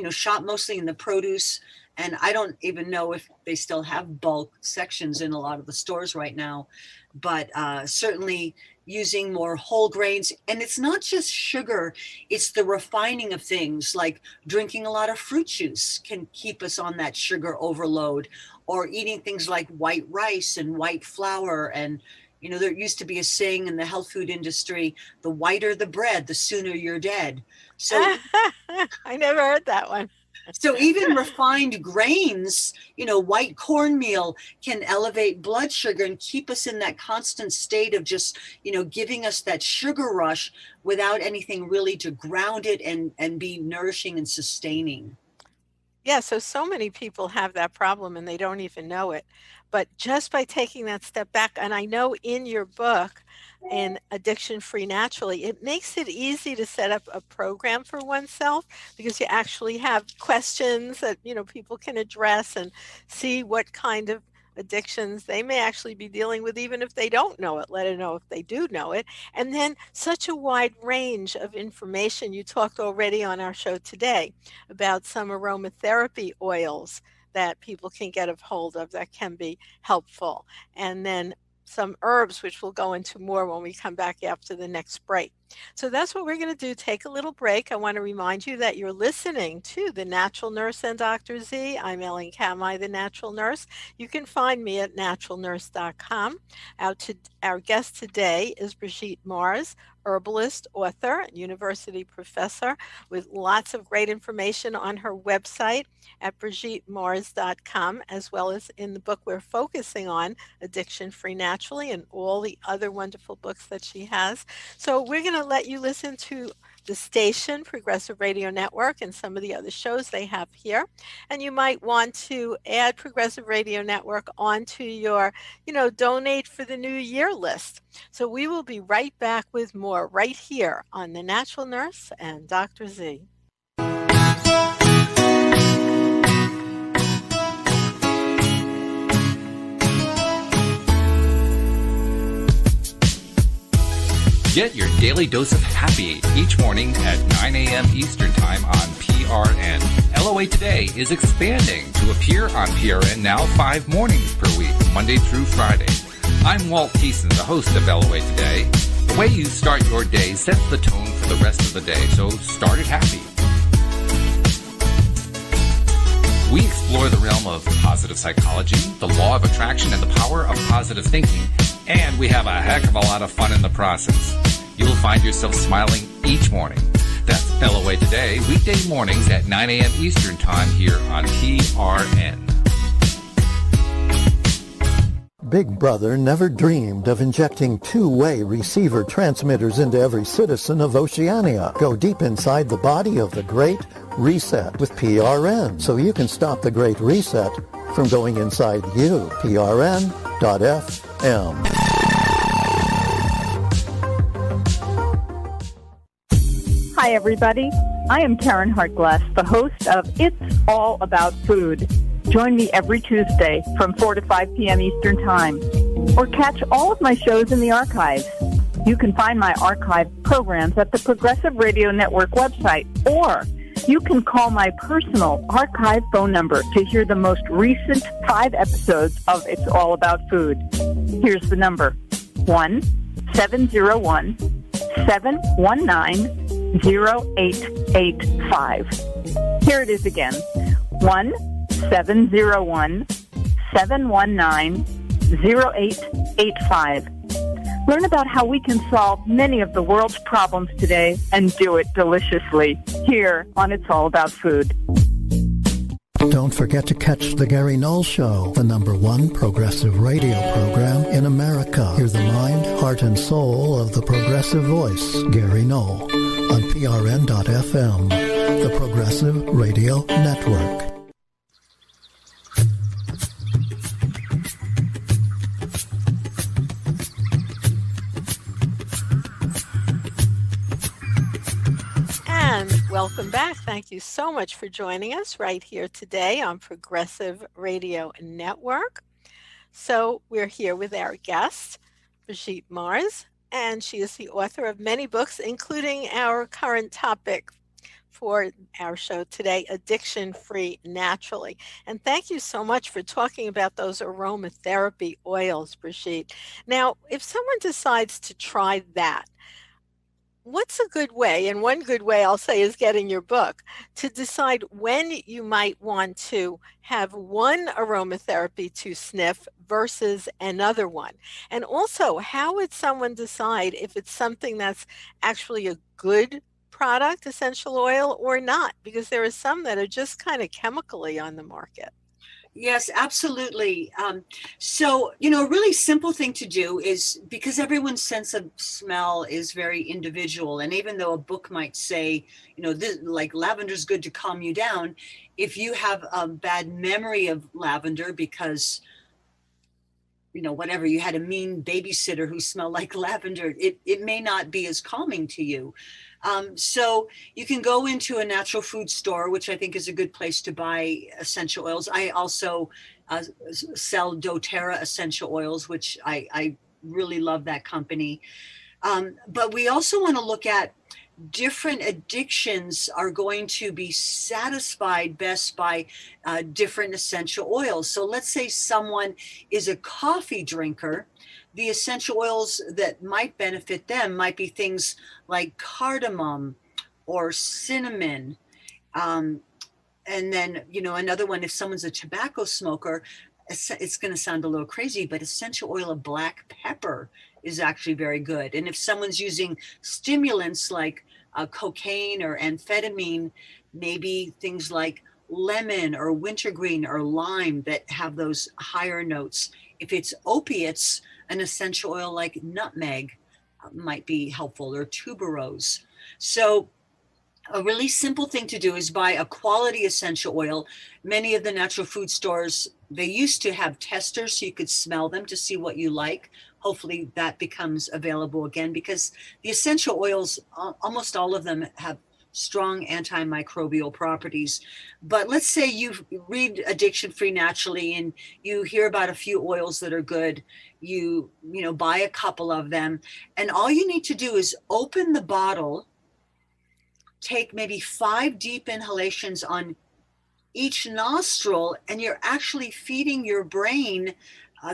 Speaker 2: Shop mostly in the produce. And I don't even know if they still have bulk sections in a lot of the stores right now. But certainly using more whole grains. And it's not just sugar, it's the refining of things, like drinking a lot of fruit juice can keep us on that sugar overload, or eating things like white rice and white flour. And, there used to be a saying in the health food industry, the whiter the bread, the sooner you're dead. So
Speaker 1: I never heard that one.
Speaker 2: So even refined grains, white cornmeal can elevate blood sugar and keep us in that constant state of just, giving us that sugar rush without anything really to ground it and be nourishing and sustaining.
Speaker 1: Yeah, so many people have that problem and they don't even know it. But just by taking that step back, and I know in your book, in Addiction Free Naturally, it makes it easy to set up a program for oneself, because you actually have questions that, people can address and see what kind of addictions they may actually be dealing with, even if they don't know it, let it know if they do know it. And then such a wide range of information. You talked already on our show today about some aromatherapy oils that people can get a hold of that can be helpful. And then some herbs, which we'll go into more when we come back after the next break. So that's what we're going to do. Take a little break. I want to remind you that you're listening to The Natural Nurse and Dr. Z. I'm Ellen Kamai, the Natural Nurse. You can find me at naturalnurse.com. Our guest today is Brigitte Mars, herbalist, author, and university professor, with lots of great information on her website at BrigitteMars.com, as well as in the book we're focusing on, Addiction Free Naturally, and all the other wonderful books that she has. So we're going to let you listen to the station, Progressive Radio Network, and some of the other shows they have here. And you might want to add Progressive Radio Network onto your, donate for the new year list. So we will be right back with more right here on The Natural Nurse and Dr. Z.
Speaker 5: Get your daily dose of happy each morning at 9 a.m. Eastern Time on PRN. LOA Today is expanding to appear on PRN now 5 mornings per week, Monday through Friday. I'm Walt Thiessen, the host of LOA Today. The way you start your day sets the tone for the rest of the day, so start it happy. We explore the realm of positive psychology, the law of attraction, and the power of positive thinking, and we have a heck of a lot of fun in the process. You'll find yourself smiling each morning. That's LOA Today, weekday mornings at 9 a.m. Eastern Time here on PRN.
Speaker 6: Big Brother never dreamed of injecting two-way receiver transmitters into every citizen of Oceania. Go deep inside the body of the Great Reset with PRN so you can stop the Great Reset from going inside you. PRN.FM.
Speaker 7: Hi, everybody. I am Karen Hartglass, the host of It's All About Food. Join me every Tuesday from 4 to 5 p.m. Eastern Time, or catch all of my shows in the archives. You can find my archived programs at the Progressive Radio Network website, or you can call my personal archive phone number to hear the most recent 5 episodes of It's All About Food. Here's the number: 1-701-719 Here it is again, 1-701-719-0885. Learn about how we can solve many of the world's problems today and do it deliciously here on It's All About Food.
Speaker 6: Don't forget to catch The Gary Knowles Show, the #1 progressive radio program in America. Hear the mind, heart, and soul of the progressive voice, Gary Knowles, on PRN.FM, the Progressive Radio Network.
Speaker 1: Welcome back. Thank you so much for joining us right here today on Progressive Radio Network. So we're here with our guest, Brigitte Mars, and she is the author of many books, including our current topic for our show today, Addiction Free Naturally. And thank you so much for talking about those aromatherapy oils, Brigitte. Now, if someone decides to try that, what's a good way, and one good way I'll say is getting your book, to decide when you might want to have one aromatherapy to sniff versus another one? And also, how would someone decide if it's something that's actually a good product, essential oil, or not? Because there are some that are just kind of chemically on the market.
Speaker 2: Yes, absolutely. So, a really simple thing to do is, because everyone's sense of smell is very individual. And even though a book might say, this, like lavender's good to calm you down, if you have a bad memory of lavender because, whatever, you had a mean babysitter who smelled like lavender, it may not be as calming to you. So you can go into a natural food store, which I think is a good place to buy essential oils. I also sell doTERRA essential oils, which I really love that company. But we also want to look at different addictions are going to be satisfied best by different essential oils. So let's say someone is a coffee drinker. The essential oils that might benefit them might be things like cardamom or cinnamon. And then, another one, if someone's a tobacco smoker, it's going to sound a little crazy, but essential oil of black pepper is actually very good. And if someone's using stimulants like cocaine or amphetamine, maybe things like lemon or wintergreen or lime that have those higher notes. If it's opiates, an essential oil like nutmeg might be helpful, or tuberose. So a really simple thing to do is buy a quality essential oil. Many of the natural food stores, they used to have testers so you could smell them to see what you like. Hopefully that becomes available again, because the essential oils, almost all of them have strong antimicrobial properties. But let's say you read Addiction Free Naturally and you hear about a few oils that are good. You buy a couple of them, and all you need to do is open the bottle, take maybe 5 deep inhalations on each nostril, and you're actually feeding your brain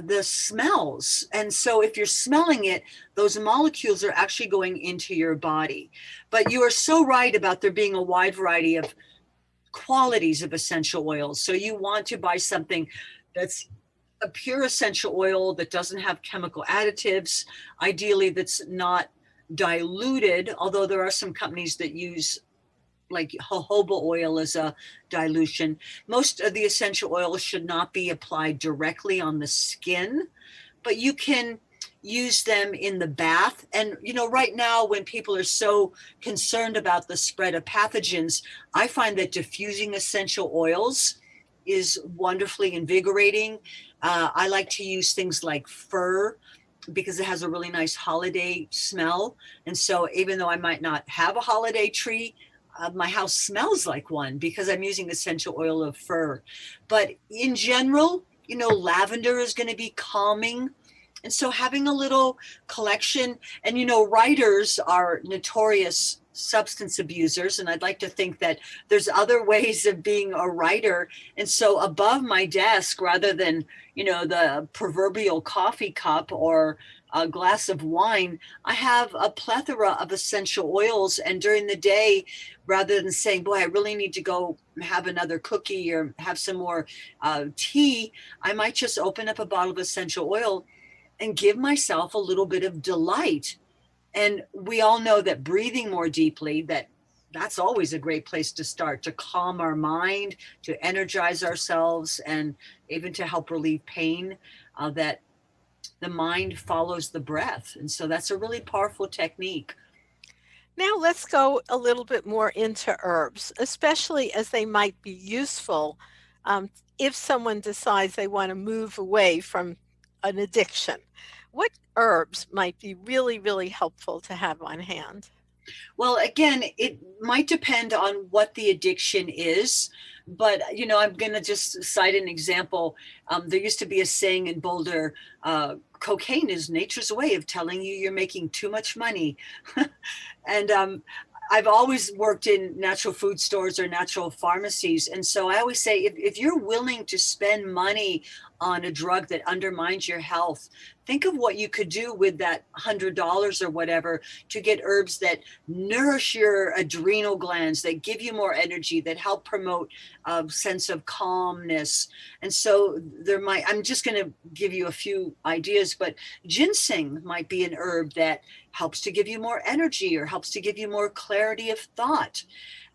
Speaker 2: the smells. And so if you're smelling it, those molecules are actually going into your body. But you are so right about there being a wide variety of qualities of essential oils. So you want to buy something that's a pure essential oil that doesn't have chemical additives, ideally that's not diluted, although there are some companies that use like jojoba oil as a dilution. Most of the essential oils should not be applied directly on the skin, but you can use them in the bath. And, right now when people are so concerned about the spread of pathogens, I find that diffusing essential oils is wonderfully invigorating. I like to use things like fir because it has a really nice holiday smell. And so even though I might not have a holiday tree, my house smells like one because I'm using essential oil of fir. But in general, lavender is going to be calming. And so having a little collection, and writers are notorious substance abusers, and I'd like to think that there's other ways of being a writer. And so above my desk, rather than the proverbial coffee cup or a glass of wine, I have a plethora of essential oils. And during the day, rather than saying, boy, I really need to go have another cookie or have some more tea, I might just open up a bottle of essential oil and give myself a little bit of delight. And we all know that breathing more deeply, that's always a great place to start, to calm our mind, to energize ourselves, and even to help relieve pain, that the mind follows the breath. And so that's a really powerful technique.
Speaker 1: Now let's go a little bit more into herbs, especially as they might be useful if someone decides they want to move away from an addiction. What herbs might be really, really helpful to have on hand?
Speaker 2: Well, again, it might depend on what the addiction is, but I'm going to just cite an example. There used to be a saying in Boulder, cocaine is nature's way of telling you you're making too much money. And I've always worked in natural food stores or natural pharmacies. And so I always say, if you're willing to spend money on a drug that undermines your health, think of what you could do with that $100 or whatever to get herbs that nourish your adrenal glands, that give you more energy, that help promote a sense of calmness. And so I'm just going to give you a few ideas, but ginseng might be an herb that helps to give you more energy or helps to give you more clarity of thought.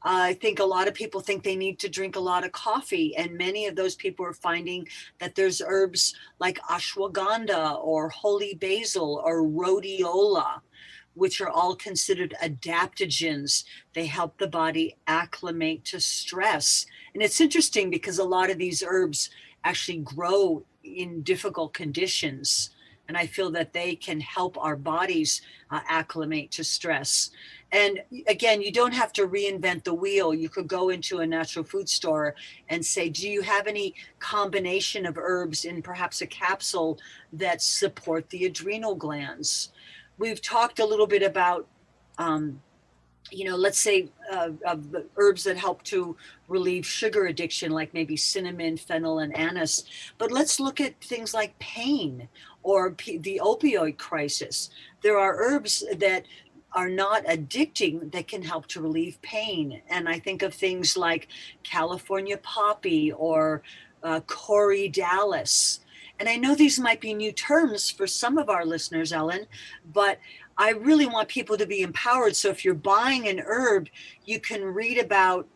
Speaker 2: I think a lot of people think they need to drink a lot of coffee, and many of those people are finding that there's herbs like ashwagandha or holy basil or rhodiola, which are all considered adaptogens. They help the body acclimate to stress. And it's interesting because a lot of these herbs actually grow in difficult conditions. And I feel that they can help our bodies acclimate to stress. And again, you don't have to reinvent the wheel. You could go into a natural food store and say, do you have any combination of herbs in perhaps a capsule that support the adrenal glands? We've talked a little bit about, let's say of the herbs that help to relieve sugar addiction, like maybe cinnamon, fennel, and anise. But let's look at things like pain or the opioid crisis. There are herbs that are not addicting that can help to relieve pain. And I think of things like California poppy or corydalis. And I know these might be new terms for some of our listeners, Ellen, but I really want people to be empowered. So if you're buying an herb, you can read about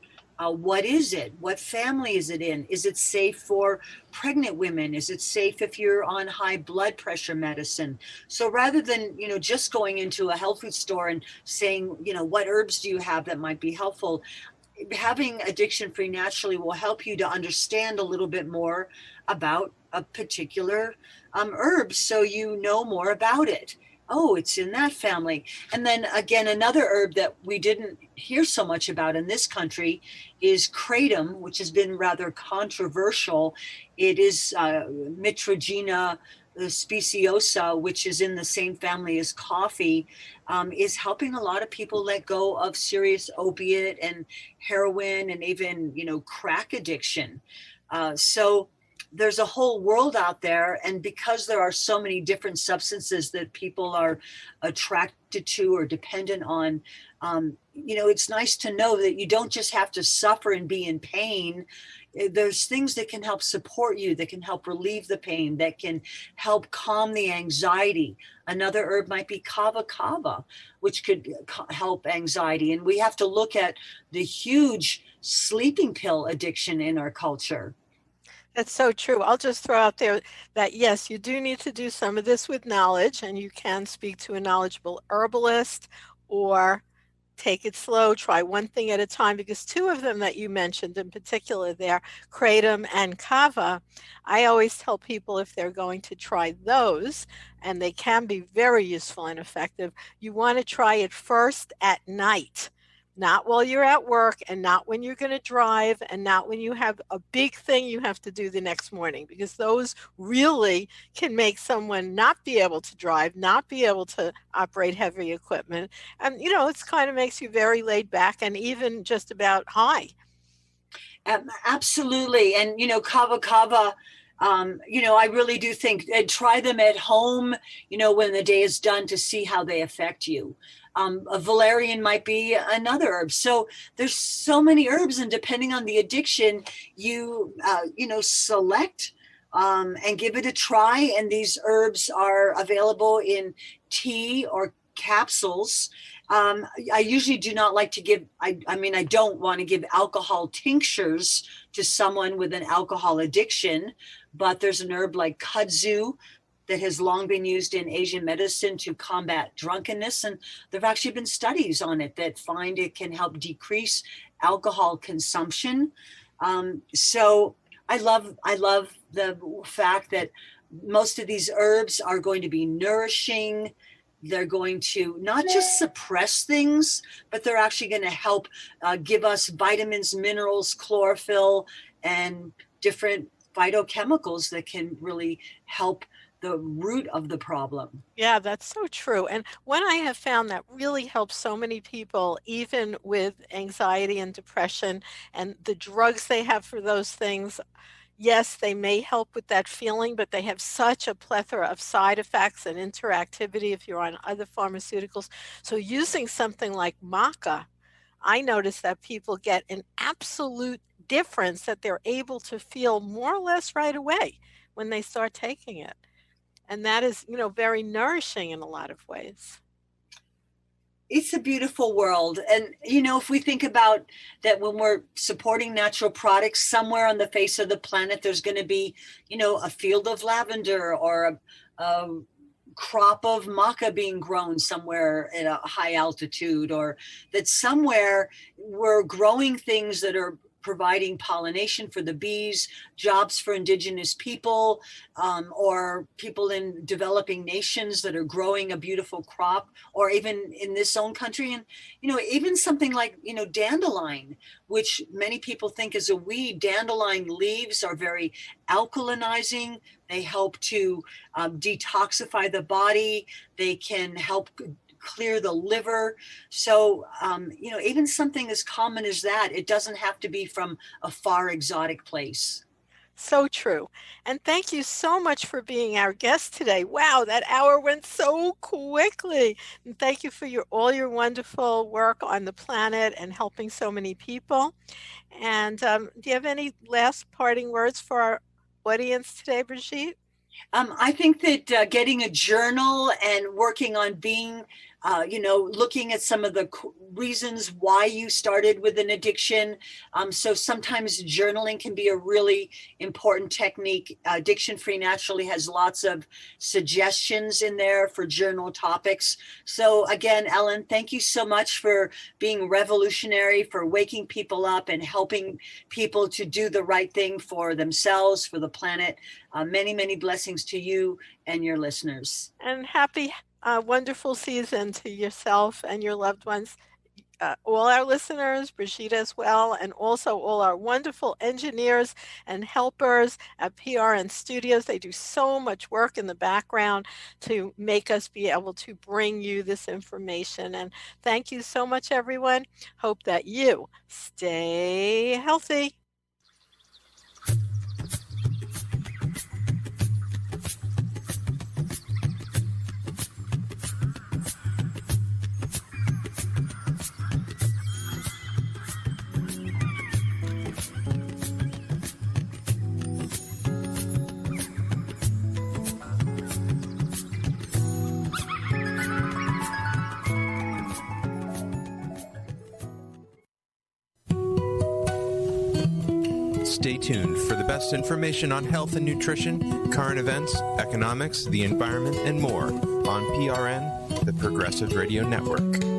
Speaker 2: what is it? What family is it in? Is it safe for pregnant women? Is it safe if you're on high blood pressure medicine? So rather than, just going into a health food store and saying, what herbs do you have that might be helpful? Having Addiction Free Naturally will help you to understand a little bit more about a particular herb, so you know more about it. Oh, it's in that family. And then again, another herb that we didn't hear so much about in this country is Kratom, which has been rather controversial. It is Mitragina speciosa, which is in the same family as coffee, is helping a lot of people let go of serious opiate and heroin and even, crack addiction. So there's a whole world out there. And because there are so many different substances that people are attracted to or dependent on, it's nice to know that you don't just have to suffer and be in pain. There's things that can help support you, that can help relieve the pain, that can help calm the anxiety. Another herb might be kava kava, which could help anxiety. And we have to look at the huge sleeping pill addiction in our culture.
Speaker 1: That's so true. I'll just throw out there that, yes, you do need to do some of this with knowledge, and you can speak to a knowledgeable herbalist or take it slow, try one thing at a time, because two of them that you mentioned in particular there, Kratom and Kava, I always tell people if they're going to try those, and they can be very useful and effective, you want to try it first at night. Not while you're at work, and not when you're going to drive, and not when you have a big thing you have to do the next morning, because those really can make someone not be able to drive, not be able to operate heavy equipment. And, it's kind of makes you very laid back and even just about high.
Speaker 2: Absolutely. And, kava kava, I really do think, and try them at home, when the day is done, to see how they affect you. A valerian might be another herb. So there's so many herbs, and depending on the addiction, you select and give it a try. And these herbs are available in tea or capsules. I usually do not like to give, I don't want to give alcohol tinctures to someone with an alcohol addiction, but there's an herb like kudzu that has long been used in Asian medicine to combat drunkenness. And there've actually been studies on it that find it can help decrease alcohol consumption. So I love the fact that most of these herbs are going to be nourishing. They're going to not just suppress things, but they're actually going to help give us vitamins, minerals, chlorophyll, and different phytochemicals that can really help the root of the problem.
Speaker 1: Yeah, that's so true. And one I have found that really helps so many people, even with anxiety and depression, and the drugs they have for those things, yes, they may help with that feeling, but they have such a plethora of side effects and interactivity if you're on other pharmaceuticals. So using something like maca, I notice that people get an absolute difference, that they're able to feel more or less right away when they start taking it. And that is, very nourishing in a lot of ways.
Speaker 2: It's a beautiful world. And, if we think about that, when we're supporting natural products, somewhere on the face of the planet, there's going to be, a field of lavender or a crop of maca being grown somewhere at a high altitude, or that somewhere we're growing things that are providing pollination for the bees, jobs for indigenous people, or people in developing nations that are growing a beautiful crop, or even in this own country. And, even something like, dandelion, which many people think is a weed. Dandelion leaves are very alkalinizing. They help to detoxify the body. They can help clear the liver. So, even something as common as that, it doesn't have to be from a far exotic place.
Speaker 1: So true. And thank you so much for being our guest today. Wow, that hour went so quickly. And thank you for all your wonderful work on the planet and helping so many people. And do you have any last parting words for our audience today, Brigitte?
Speaker 2: I think that getting a journal and working on being, looking at some of the reasons why you started with an addiction. So sometimes journaling can be a really important technique. Addiction Free Naturally has lots of suggestions in there for journal topics. So again, Ellen, thank you so much for being revolutionary, for waking people up and helping people to do the right thing for themselves, for the planet. Many, many blessings to you and your listeners.
Speaker 1: And happy, wonderful season to yourself and your loved ones. All our listeners, Brigitte as well, and also all our wonderful engineers and helpers at PRN Studios. They do so much work in the background to make us be able to bring you this information. And thank you so much, everyone. Hope that you stay healthy.
Speaker 8: Stay tuned for the best information on health and nutrition, current events, economics, the environment, and more on PRN, the Progressive Radio Network.